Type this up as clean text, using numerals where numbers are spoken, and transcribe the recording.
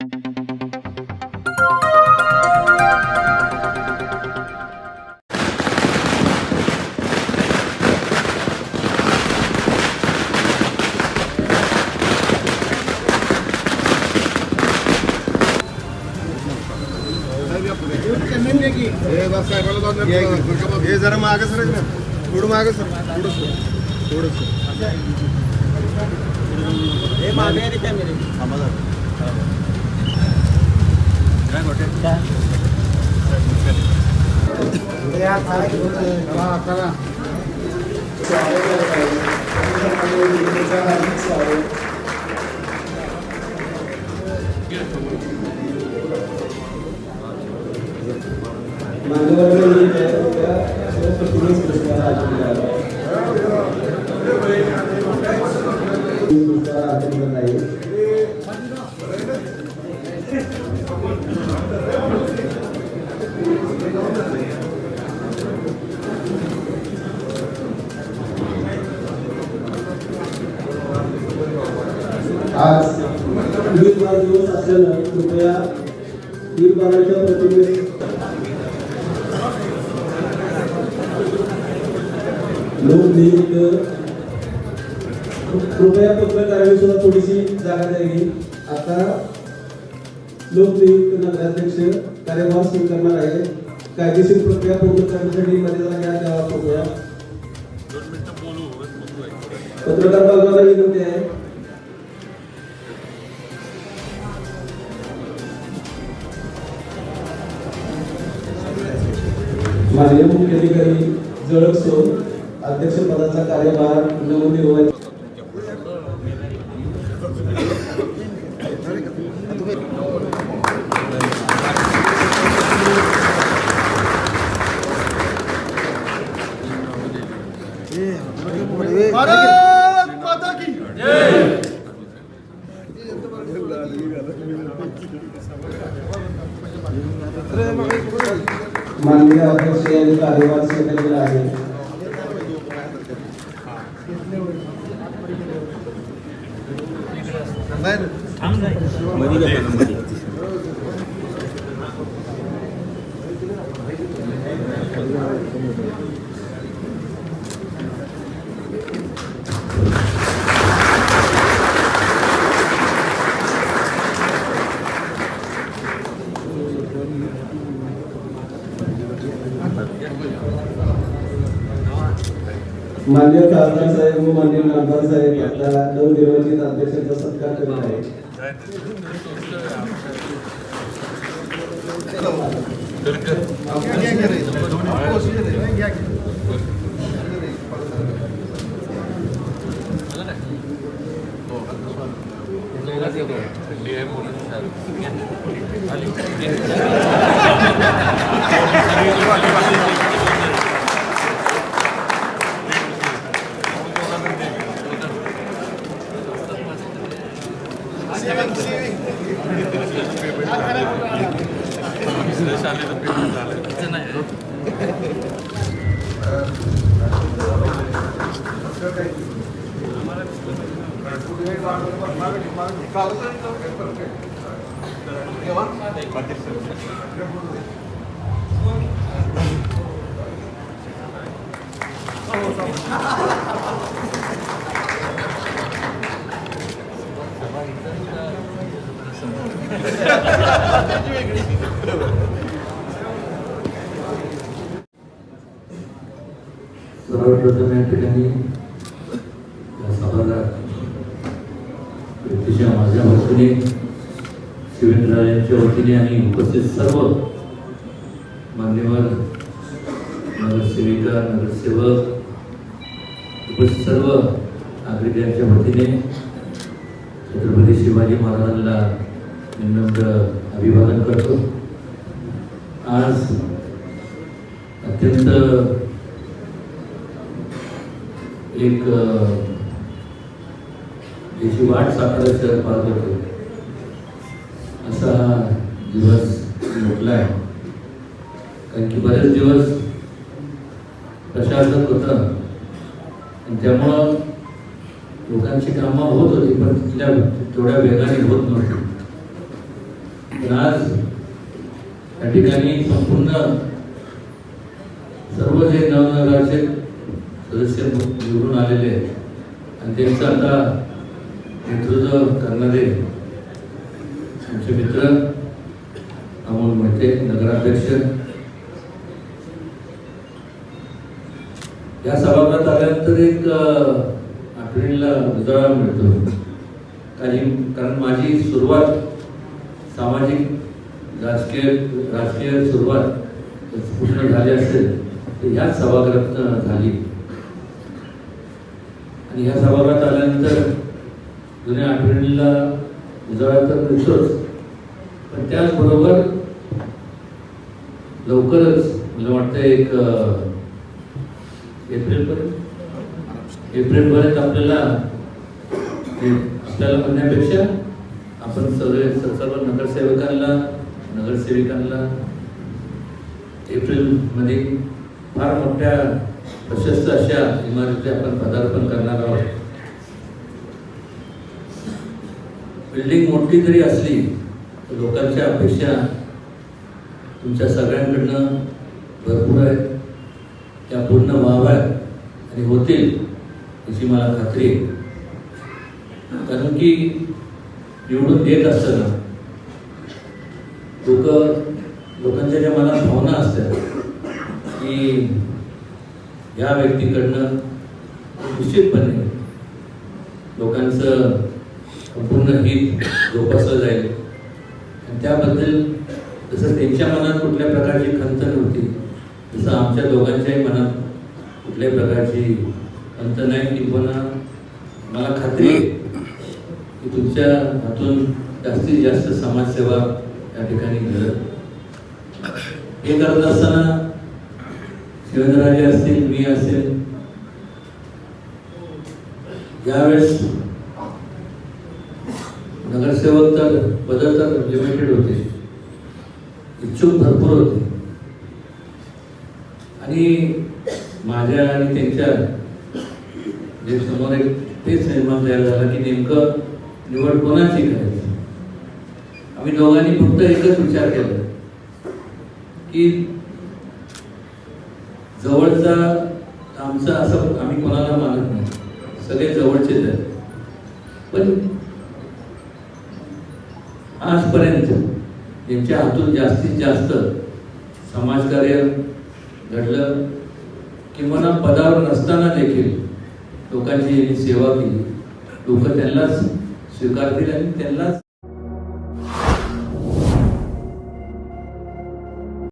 हे जरा मागे सर थोडं मागे सर थोडस आज वीरबाल दिवस असल्यानं कृपया वीरबालाच्या प्रतिमेस लोकनियुक्त कृपया पत्रकारांनी सुद्धा थोडीशी जागा द्यावी। आता लोकनियुक्त नगराध्यक्ष कार्यभार स्वीकारणार आहे। कायदेशीर प्रक्रिया पूर्ण करण्यासाठी मर्यादा घ्या द्यावा कृपया। पत्रकार बांधवांना विनंती आहे। माननीय मुख्याधिकारी जळक सो अध्यक्षपदाचा कार्यभार नवनिर्वाचित भारत माता की जय। माननीय अध्यक्ष यांनी कार्यभार स्वीकारलेला आहे। माननीय खासदार साहेब व माननीय नामदार साहेब आता नवनिर्वाचित अध्यक्षांचा सत्कार करत आहेत। सर्वप्रथम या ठिकाणी सभागृहात माझ्या वतीने शिवेंद्रराजांच्या वतीने आणि उपस्थित सर्व मान्यवर नगरसेविका नगरसेवक उपस्थित सर्व नागरिकांच्या वतीने छत्रपती शिवाजी महाराजांना विनम्र अभिवादन करतो। आज अत्यंत एक याची वाट साखर शहर पाहत होतो असा दिवस म्हटला आहे। कारण की बरेच दिवस प्रशासक होतं आणि त्यामुळं लोकांची कामं होत होती पण तेवढ्या वेगाने होत नव्हती। पण आज या ठिकाणी संपूर्ण सर्व जे नवनगराचे सदस्य निवडून आलेले आहेत आणि त्यांचं आता नेतृत्व करणारे आमचे मित्र अमोल मोहिते नगराध्यक्ष या सभागृहात आल्यानंतर एक आठवणीला उजाळा मिळतो. कारण माझी सुरुवात सामाजिक राजकीय सुरुवात पूर्ण झाली असेल तर ह्याच सभागृहात झाली आणि ह्या सभागृहात आल्यानंतर जुन्या आठवणीला उजाळा तर मिळतोच, पण त्याचबरोबर लवकरच मला वाटतं एक एप्रिलपर्यंत आपल्याला म्हणण्यापेक्षा आपण सर्व नगरसेविकांना एप्रिलमध्ये फार मोठ्या प्रशस्त अशा इमारती आपण पदार्पण करणार आहोत. बिल्डिंग मोठी जरी असली तर लोकांच्या अपेक्षा तुमच्या सगळ्यांकडनं भरपूर आहेत, त्या पूर्ण व्हाव्यात आणि होतील याची मला खात्री आहे. कारण की निवडून देत असताना लोकांच्या ज्या मनात भावना असतात की या व्यक्तीकडनं निश्चितपणे लोकांचं संपूर्ण हित जोपासलं जाईल आणि त्याबद्दल जसं त्यांच्या मनात कुठल्या प्रकारची खंत नव्हती तसं आमच्या दोघांच्याही मनात कुठल्याही प्रकारची खंत नाही. किंवा मला खात्री आहे की तुमच्या हातून जास्तीत जास्त समाजसेवा या ठिकाणी घडत. हे करत असताना शिवेंद्रराजे असतील, मी असेल, यावेळेस नगरसेवक तर बदल तर लिमिटेड होते, इच्छुक भरपूर होते आणि माझ्या आणि त्यांच्या जे समोर एक तेच निर्माण तयार झाला की नेमकं निवड कोणाची करायची. आम्ही दोघांनी फक्त एकच विचार केला की जवळचा आमचा असं आम्ही कोणाला मानत नाही, सगळे जवळचेच आहेत, पण आजपर्यंत यांच्या हातून जास्तीत जास्त समाजकार्य घडलं किंवा पदावर नसताना देखील लोकांची सेवा केली, लोक त्यांनाच स्वीकारतील आणि त्यांनाच